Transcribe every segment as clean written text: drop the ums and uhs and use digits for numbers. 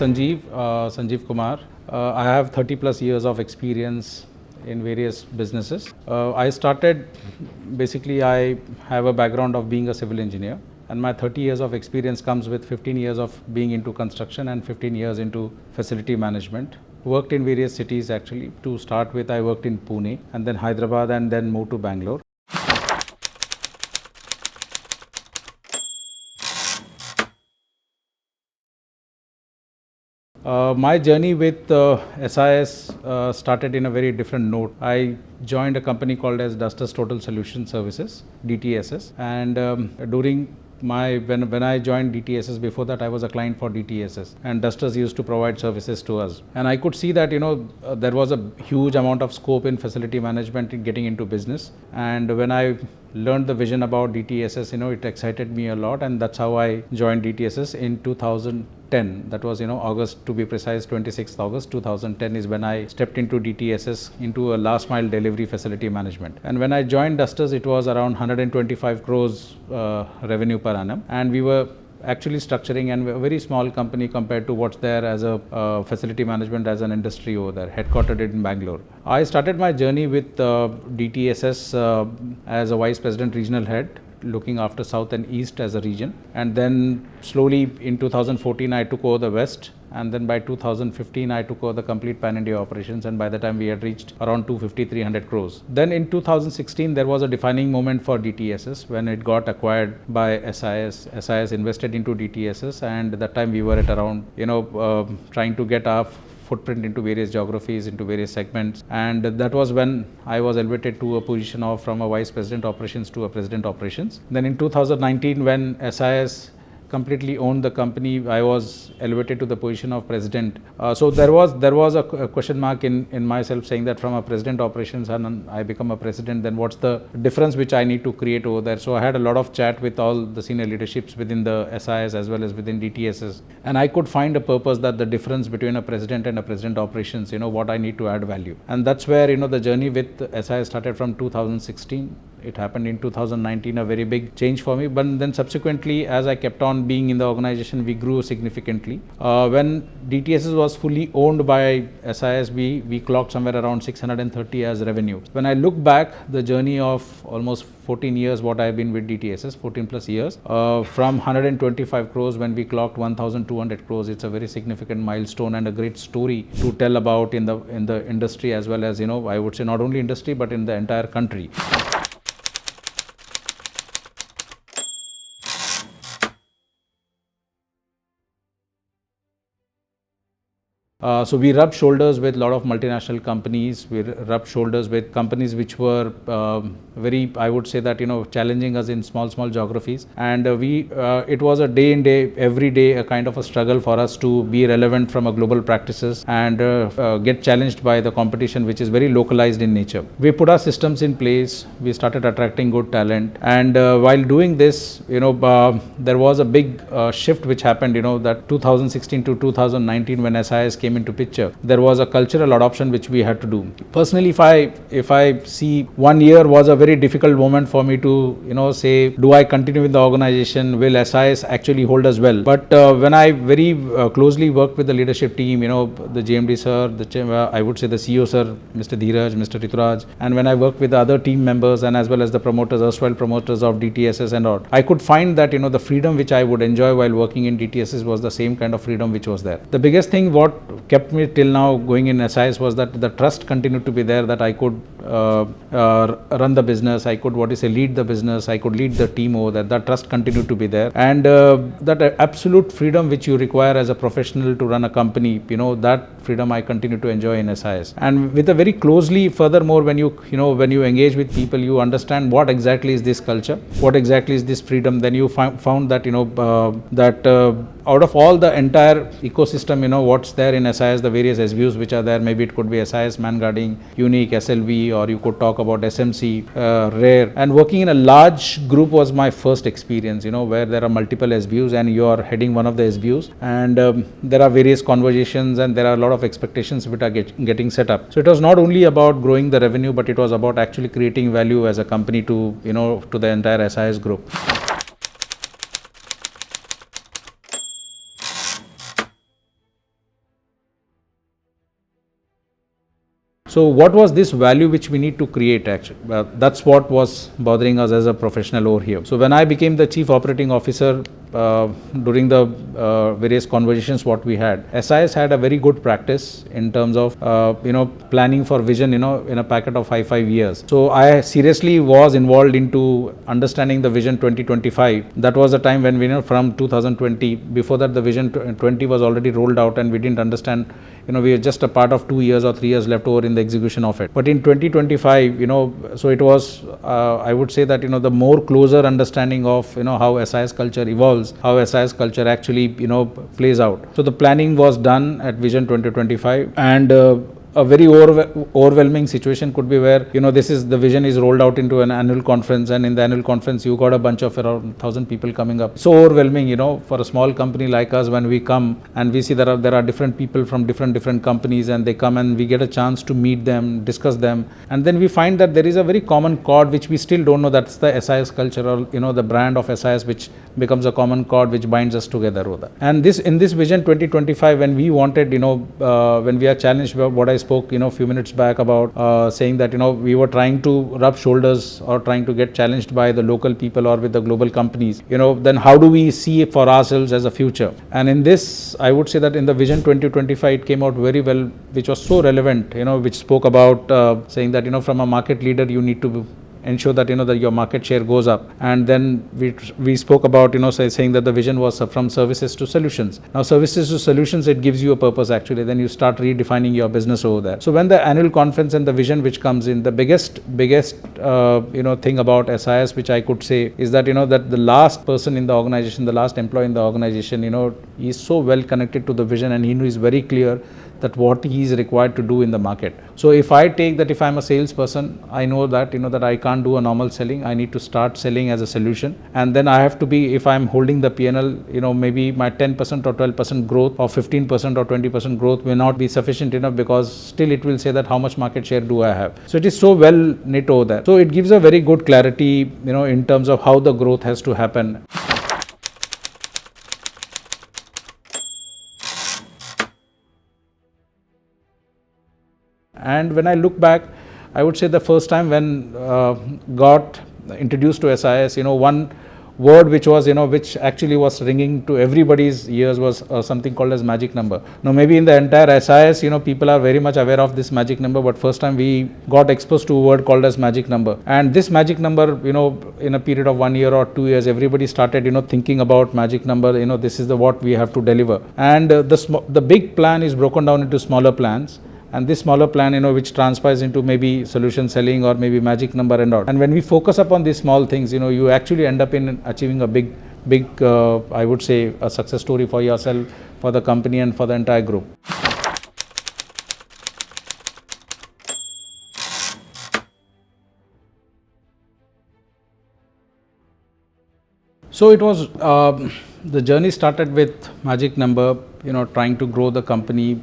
Sanjeev Kumar. I have 30 plus years of experience in various businesses. I have a background of being a civil engineer, and my 30 years of experience comes with 15 years of being into construction and 15 years into facility management. Worked in various cities actually. To start with, I worked in Pune and then Hyderabad and then moved to Bangalore. My journey with SIS started in a very different note. I joined a company called as Dusters Total Solution Services, DTSS, and when I joined DTSS, before that I was a client for DTSS, and Dusters used to provide services to us, and I could see that there was a huge amount of scope in facility management in getting into business. And when I learned the vision about DTSS, it excited me a lot, and that's how I joined DTSS in 2010. That was August, to be precise, 26th August 2010 is when I stepped into DTSS, into a last mile delivery facility management. And when I joined Dusters, it was around 125 crores revenue per annum, and we were actually structuring, and a very small company compared to what's there as a facility management as an industry over there, headquartered in Bangalore. I started my journey with DTSS as a vice president regional head, looking after South and East as a region, and then slowly in 2014 I took over the West, and then by 2015 I took over the complete pan-India operations, and by the time we had reached around 250-300 crores. Then in 2016 there was a defining moment for DTSS when it got acquired by SIS. SIS invested into DTSS, and at that time we were at around trying to get our footprint into various geographies, into various segments, and that was when I was elevated to a position of from a vice president operations to a president operations. Then in 2019, when SIS completely owned the company, I was elevated to the position of president. So there was a question mark in myself, saying that from a president operations and I become a president, then what's the difference which I need to create over there? So I had a lot of chat with all the senior leaderships within the SIS as well as within DTSS, and I could find a purpose that the difference between a president and a president operations, what I need to add value. And that's where the journey with SIS started from 2016. It happened in 2019, a very big change for me. But then subsequently, as I kept on being in the organization, we grew significantly. When DTSS was fully owned by SIS, we clocked somewhere around 630 as revenue. When I look back, the journey of almost 14 years, what I've been with DTSS, 14 plus years, from 125 crores when we clocked 1,200 crores, it's a very significant milestone and a great story to tell about in the industry, as well as, I would say not only industry, but in the entire country. So we rubbed shoulders with a lot of multinational companies. We rubbed shoulders with companies which were very, I would say that, challenging us in small geographies. And it was a day in day, every day, a kind of a struggle for us to be relevant from a global practices and get challenged by the competition, which is very localized in nature. We put our systems in place. We started attracting good talent. And while doing this, there was a big shift which happened, that 2016 to 2019 when SIS came into picture, there was a cultural adoption which we had to do. Personally, if I see, 1 year was a very difficult moment for me to say, do I continue with the organization? Will SIS actually hold us well? But when I very closely worked with the leadership team, the GMD sir, I would say the CEO sir, Mr. Dheeraj, Mr. Rituraj, and when I worked with the other team members and as well as the promoters, erstwhile promoters of DTSS and all, I could find that the freedom which I would enjoy while working in DTSS was the same kind of freedom which was there. The biggest thing what kept me till now going in SIS was that the trust continued to be there, that I could run the business, I could lead the business, I could lead the team over there. That trust continued to be there, and that absolute freedom which you require as a professional to run a company, that freedom I continue to enjoy in SIS. And with a very closely, furthermore, when you engage with people, you understand what exactly is this culture, what exactly is this freedom. Then you found that out of all the entire ecosystem, what's there in SIS, the various SBUs which are there, maybe it could be SIS Manguarding, Unique, SLV, or you could talk about SMC, Rare. And working in a large group was my first experience, where there are multiple SBUs and you are heading one of the SBUs, and there are various conversations and there are a lot of expectations which are getting set up. So it was not only about growing the revenue, but it was about actually creating value as a company to the entire SIS group. So what was this value which we need to create actually? That's what was bothering us as a professional over here. So when I became the chief operating officer, during the various conversations what we had, SIS had a very good practice in terms of planning for vision in a packet of 5 years. So I seriously was involved into understanding the vision 2025. That was the time when we from 2020. Before that, the vision 20 was already rolled out, and we didn't understand. We are just a part of 2 years or 3 years left over in the execution of it. But in 2025, so it was, I would say that, the more closer understanding of, how SIS culture evolves, how SIS culture actually, plays out. So the planning was done at Vision 2025, and a very overwhelming situation could be where, the vision is rolled out into an annual conference, and in the annual conference, you got a bunch of around 1,000 people coming up. So overwhelming, for a small company like us, when we come and we see there are different people from different companies, and they come and we get a chance to meet them, discuss them, and then we find that there is a very common chord which we still don't know. That's the SIS culture, or the brand of SIS, which becomes a common chord which binds us together. And in this Vision 2025, when we wanted, when we are challenged about what I spoke a few minutes back about, saying that we were trying to rub shoulders or trying to get challenged by the local people or with the global companies, then how do we see it for ourselves as a future? And in this, I would say that in the Vision 2025, it came out very well, which was so relevant, which spoke about saying that from a market leader, you need to ensure that that your market share goes up. And then we spoke about saying that the vision was from services to solutions. Now services to solutions, it gives you a purpose actually. Then you start redefining your business over there. So when the annual conference and the vision which comes in, the biggest thing about SIS which I could say is that that the last person in the organization, the last employee in the organization, is so well connected to the vision, and he is very clear that what he is required to do in the market. So if I take that, if I'm a salesperson, I know that that I can't do a normal selling. I need to start selling as a solution, and then I have to be, if I'm holding the P&L, maybe my 10% or 12% growth or 15% or 20% growth may not be sufficient enough, because still it will say that how much market share do I have. So it is so well knit over there. So it gives a very good clarity, in terms of how the growth has to happen. And when I look back, I would say the first time when got introduced to SIS, one word which was, which actually was ringing to everybody's ears was something called as magic number. Now maybe in the entire SIS, people are very much aware of this magic number, but first time we got exposed to a word called as magic number. And this magic number, in a period of 1 year or 2 years, everybody started, thinking about magic number, this is what we have to deliver. And the big plan is broken down into smaller plans. And this smaller plan, which transpires into maybe solution selling or maybe magic number and all. And when we focus upon these small things, you actually end up in achieving a big, I would say, a success story for yourself, for the company, and for the entire group. So it was, the journey started with magic number, trying to grow the company.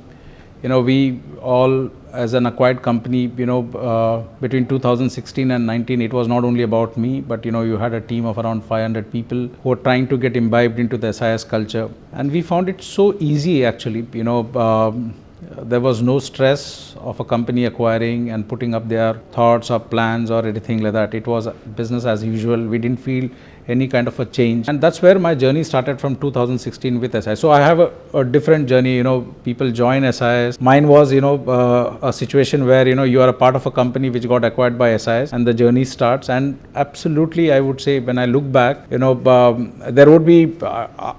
We all, as an acquired company, between 2016 and 19, it was not only about me, but, you had a team of around 500 people who were trying to get imbibed into the SIS culture. And we found it so easy, actually. There was no stress of a company acquiring and putting up their thoughts or plans or anything like that. It was business as usual. We didn't feel any kind of a change, and that's where my journey started from 2016 with SIS. So I have a different journey. People join SIS. Mine was a situation where you are a part of a company which got acquired by SIS, and the journey starts. And absolutely, I would say, when I look back, there would be,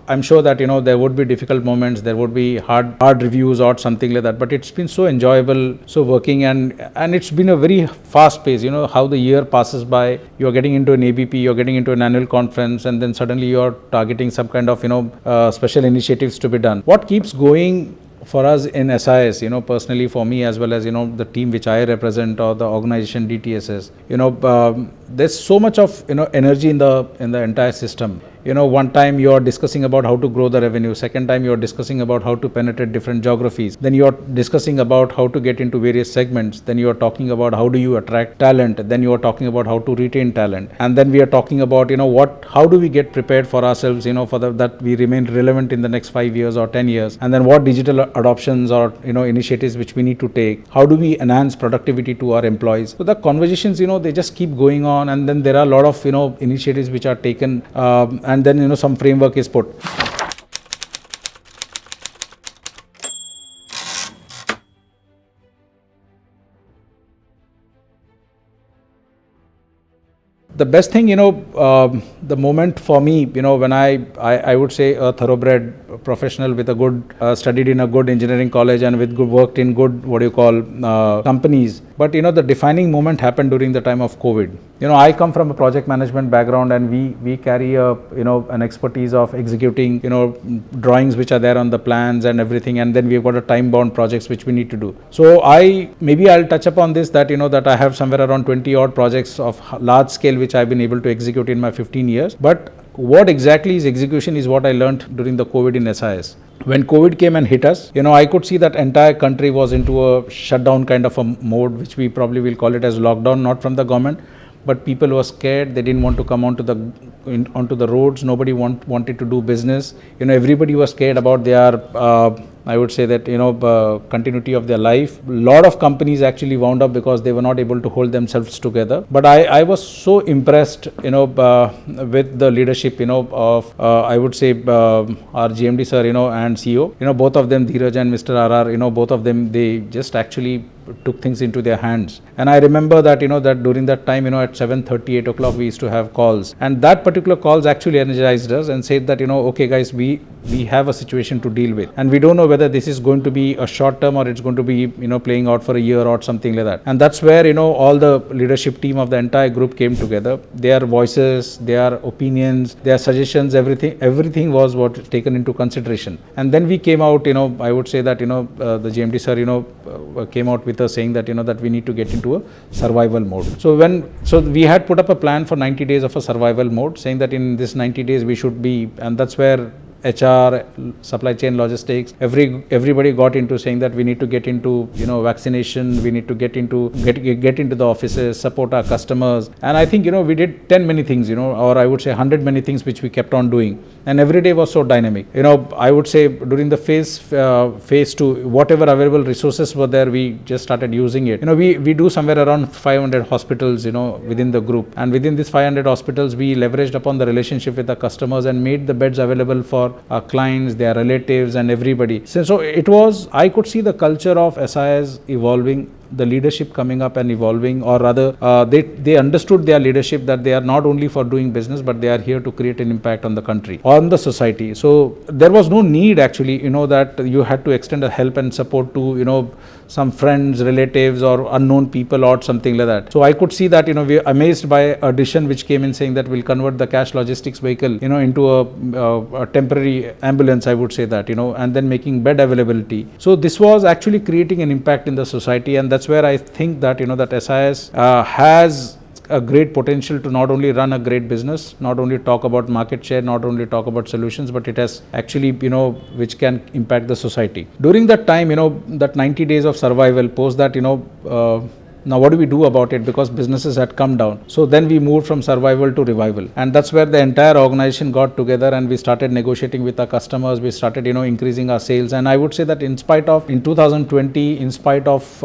I'm sure that there would be difficult moments, there would be hard reviews or something like that, but it's been so enjoyable, so working, and it's been a very fast pace. How the year passes by, you're getting into an ABP, you're getting into an annual conference, and then suddenly you're targeting some kind of special initiatives to be done. What keeps going for us in SIS, personally for me, as well as the team which I represent, or the organization DTSS, there's so much of energy in the entire system. one time you are discussing about how to grow the revenue, second time you are discussing about how to penetrate different geographies, then you are discussing about how to get into various segments, then you are talking about how do you attract talent, then you are talking about how to retain talent, and then we are talking about how do we get prepared for ourselves, for that we remain relevant in the next 5 years or 10 years, and then what digital adoptions or initiatives which we need to take, how do we enhance productivity to our employees. So the conversations, they just keep going on, and then there are a lot of initiatives which are taken, and then some framework is put. The best thing, the moment for me, when I would say a thoroughbred professional with a good, studied in a good engineering college and with good, worked in good, companies. But, the defining moment happened during the time of COVID. I come from a project management background, and we carry an expertise of executing, drawings which are there on the plans and everything. And then we've got a time bound projects which we need to do. So I'll touch upon this, that, that I have somewhere around 20 odd projects of large scale which I've been able to execute in my 15 years. But what exactly is execution is what I learned during the COVID in SIS. When COVID came and hit us, I could see that entire country was into a shutdown kind of a mode, which we probably will call it as lockdown, not from the government, but people were scared. They didn't want to come onto the roads. Nobody wanted to do business. Everybody was scared about their I would say that continuity of their life. A lot of companies actually wound up because they were not able to hold themselves together. But I was so impressed with the leadership of I would say our GMD sir and CEO, both of them, Dheeraj and Mr. RR, both of them, they just actually took things into their hands. And I remember that that during that time at 7:30, 8 o'clock we used to have calls, and that particular calls actually energized us and said that okay guys, we have a situation to deal with, and we don't know whether this is going to be a short term or it's going to be playing out for a year or something like that. And that's where all the leadership team of the entire group came together. Their voices, their opinions, their suggestions, everything was what taken into consideration. And then we came out, I would say that the GMD sir came out with us saying that that we need to get into a survival mode. So we had put up a plan for 90 days of a survival mode, saying that in this 90 days we should be, and that's where HR, supply chain, logistics, everybody got into saying that we need to get into vaccination, we need to get into the offices, support our customers. And I think we did 10 many things, or I would say 100 many things which we kept on doing, and every day was so dynamic. I would say during the phase 2, whatever available resources were there, we just started using it. We do somewhere around 500 hospitals within the group, and within these 500 hospitals we leveraged upon the relationship with the customers and made the beds available for our clients, their relatives, and everybody. So I could see the culture of SIS evolving, the leadership coming up and evolving, or rather they understood their leadership, that they are not only for doing business, but they are here to create an impact on the country, on the society. So there was no need actually that you had to extend a help and support to some friends, relatives, or unknown people or something like that. So I could see that we are amazed by a decision which came in saying that we'll convert the cash logistics vehicle into a temporary ambulance, I would say that, and then making bed availability. So this was actually creating an impact in the society, and that's where I think that that SIS has a great potential to not only run a great business, not only talk about market share, not only talk about solutions, but it has actually which can impact the society. During that time, that 90 days of survival, post that now what do we do about it, because businesses had come down. So then we moved from survival to revival, and that's where the entire organization got together and we started negotiating with our customers. We started increasing our sales, and I would say that in 2020, in spite of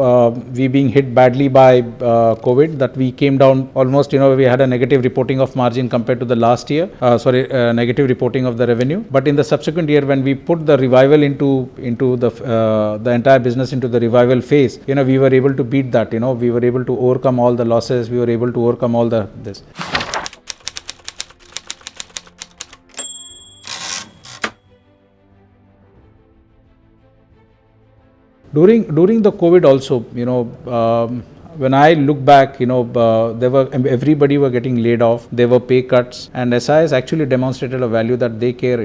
we being hit badly by COVID, that we came down almost, we had a negative reporting of margin compared to the last year, negative reporting of the revenue. But in the subsequent year, when we put the revival into the entire business into the revival phase, we were able to beat that. We were able to overcome all the losses. We were able to overcome all this. During the COVID also, when I look back, everybody were getting laid off. There were pay cuts, and SIS actually demonstrated a value that they care.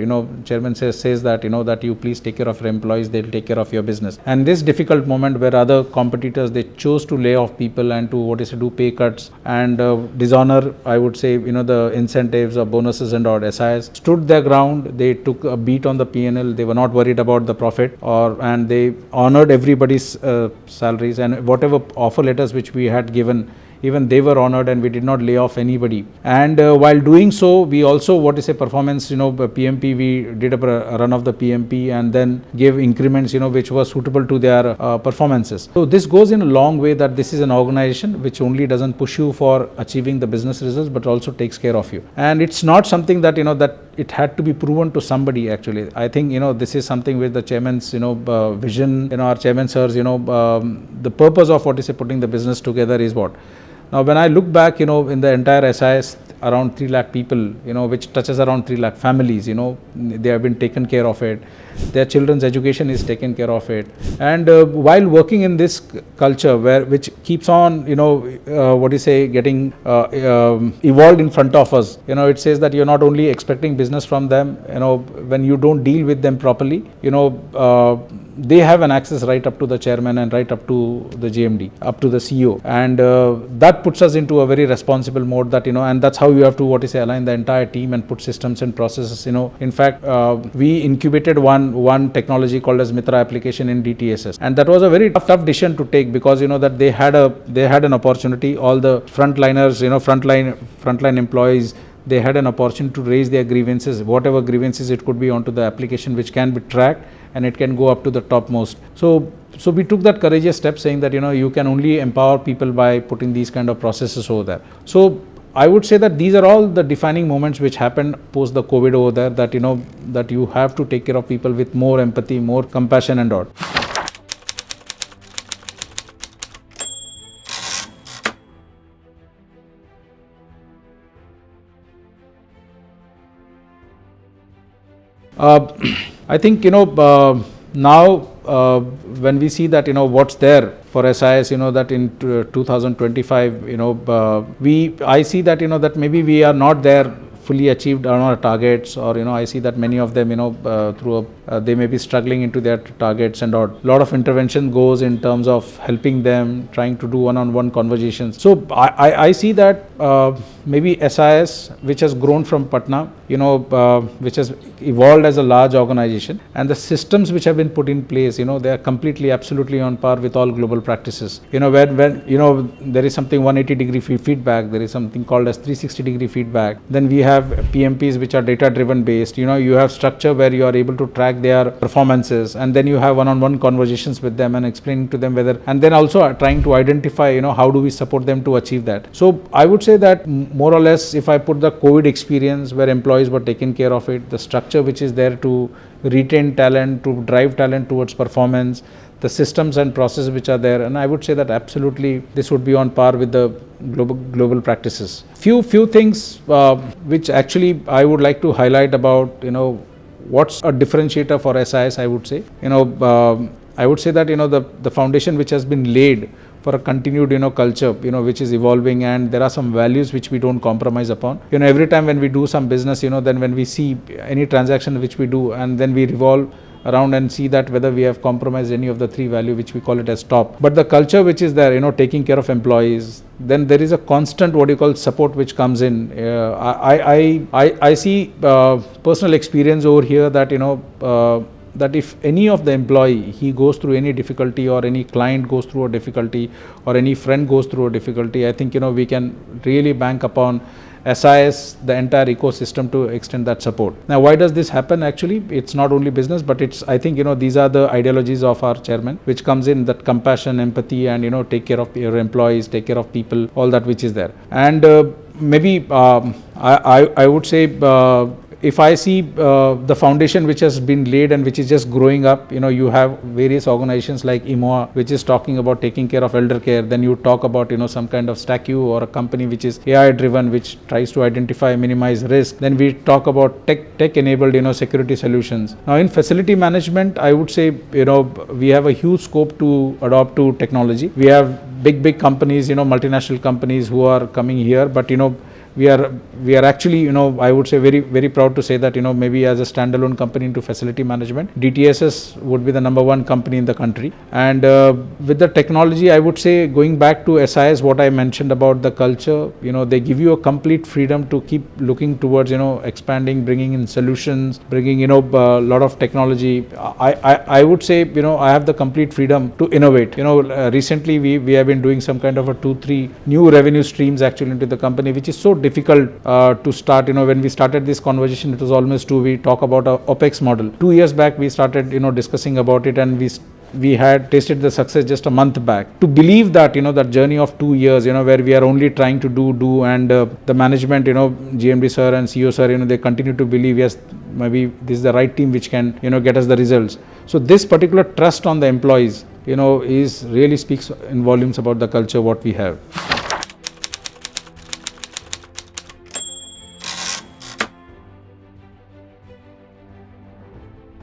Chairman says that that you please take care of your employees, they'll take care of your business. And this difficult moment where other competitors, they chose to lay off people and to do pay cuts and dishonor, I would say, the incentives or bonuses and all. SIS stood their ground. They took a beat on the P&L. They were not worried about the profit, and they honored everybody's salaries, and whatever offer letters which we had given, even they were honored, and we did not lay off anybody. And while doing so, we also performance, PMP, we did a run of the PMP and then gave increments, which was suitable to their performances. So this goes in a long way, that this is an organization which only doesn't push you for achieving the business results, but also takes care of you. And it's not something that that it had to be proven to somebody. Actually, I think this is something with the chairman's vision, our chairman sirs, the purpose of putting the business together is what. Now, when I look back, in the entire SIS, around 3 lakh people, which touches around 3 lakh families, they have been taken care of it. Their children's education is taken care of it. And while working in this culture which keeps on, getting evolved in front of us, it says that you're not only expecting business from them, when you don't deal with them properly, they have an access right up to the chairman and right up to the GMD, up to the CEO. And that puts us into a very responsible mode, that, and that's how you have to, align the entire team and put systems and processes, In fact, we incubated one technology called as Mitra application in DTSS. And that was a very tough decision to take, because, that they had an opportunity, all the frontliners, frontline employees, they had an opportunity to raise their grievances, whatever grievances it could be, onto the application, which can be tracked and it can go up to the topmost. So we took that courageous step, saying that, you can only empower people by putting these kind of processes over there. So I would say that these are all the defining moments which happened post the COVID over there, that, that you have to take care of people with more empathy, more compassion and all. I think, now when we see that, what's there for SIS, that in 2025, I see that, that maybe we are not there fully achieved on our targets, or I see that many of them they may be struggling into their targets, and a lot of intervention goes in terms of helping them, trying to do one-on-one conversations. So I see that maybe SIS, which has grown from Patna, which has evolved as a large organization, and the systems which have been put in place, they are completely, absolutely on par with all global practices. When there is something 180-degree feedback, there is something called as 360-degree feedback. Then we have PMPs which are data-driven based. You have structure where you are able to track their performances, and then you have one-on-one conversations with them and explaining to them whether, and then also trying to identify, how do we support them to achieve that. So I would say that more or less, if I put the COVID experience where employees were taken care of it, the structure which is there to retain talent, to drive talent towards performance, the systems and processes which are there, and I would say that absolutely this would be on par with the global practices. Few things which actually I would like to highlight about, what's a differentiator for SIS, I would say. I would say that, the foundation which has been laid for a continued, culture, which is evolving, and there are some values which we don't compromise upon. Every time when we do some business, then when we see any transaction which we do, and then we revolve around and see that whether we have compromised any of the 3 value, which we call it as top. But the culture which is there, taking care of employees, then there is a constant support which comes in. I see personal experience over here that, that if any of the employee, he goes through any difficulty, or any client goes through a difficulty, or any friend goes through a difficulty, I think, we can really bank upon SIS, the entire ecosystem, to extend that support. Now, why does this happen? Actually, it's not only business, but it's, I think, these are the ideologies of our chairman, which comes in that compassion, empathy, and, take care of your employees, take care of people, all that which is there. And maybe I would say, if I see the foundation which has been laid and which is just growing up, you have various organizations like IMOA, which is talking about taking care of elder care. Then you talk about, some kind of StackU, or a company which is AI driven, which tries to identify, minimize risk. Then we talk about tech enabled, security solutions. Now in facility management, I would say, we have a huge scope to adopt to technology. We have big companies, multinational companies who are coming here, but we are actually, I would say very proud to say that, maybe as a standalone company into facility management, DTSS would be the number one company in the country. And with the technology, I would say, going back to SIS, what I mentioned about the culture, they give you a complete freedom to keep looking towards, expanding, bringing in solutions, bringing, a lot of technology. I would say, I have the complete freedom to innovate. Recently we have been doing some kind of a 2-3 new revenue streams actually into the company, which is so difficult to start. When we started this conversation, it was almost we talk about a OPEX model. 2 years back we started discussing about it, and we had tasted the success just a month back. To believe that, that journey of 2 years, where we are only trying to do, and the management, GMD sir and CEO sir, they continue to believe, yes, maybe this is the right team which can, get us the results. So this particular trust on the employees, is really speaks in volumes about the culture what we have.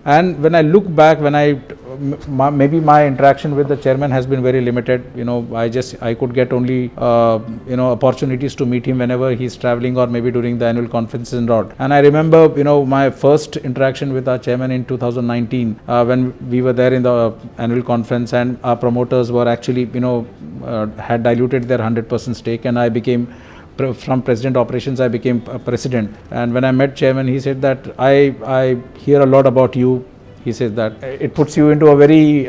And when I look back, maybe my interaction with the chairman has been very limited. I could get only opportunities to meet him whenever he's traveling, or maybe during the annual conferences and all. And I remember my first interaction with our chairman in 2019, when we were there in the annual conference, and our promoters were actually had diluted their 100% stake, and I became from president operations, I became president. And when I met chairman, he said that I hear a lot about you. He says that it puts you into a very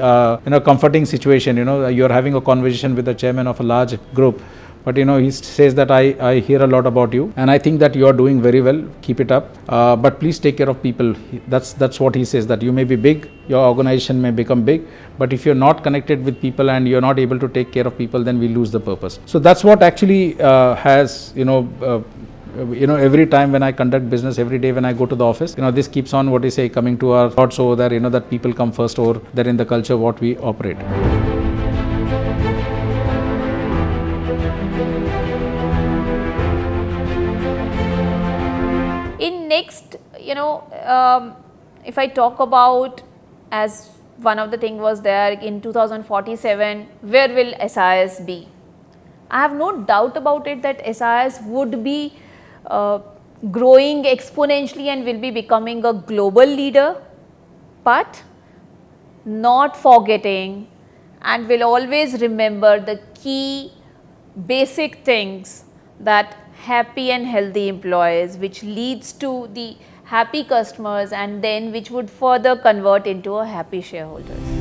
comforting situation. You're having a conversation with the chairman of a large group, but he says that I hear a lot about you, and I think that you are doing very well. Keep it up, but please take care of people. That's what he says, that you may be big, your organization may become big, but if you're not connected with people and you're not able to take care of people, then we lose the purpose. So that's what actually has every time when I conduct business, every day when I go to the office, this keeps on, coming to our thoughts over there, that people come first over there in the culture what we operate. In next, if I talk about, as one of the thing was there in 2047, where will SIS be? I have no doubt about it that SIS would be growing exponentially and will be becoming a global leader, but not forgetting, and will always remember the key basic things, that happy and healthy employees, which leads to the happy customers, and then which would further convert into a happy shareholders.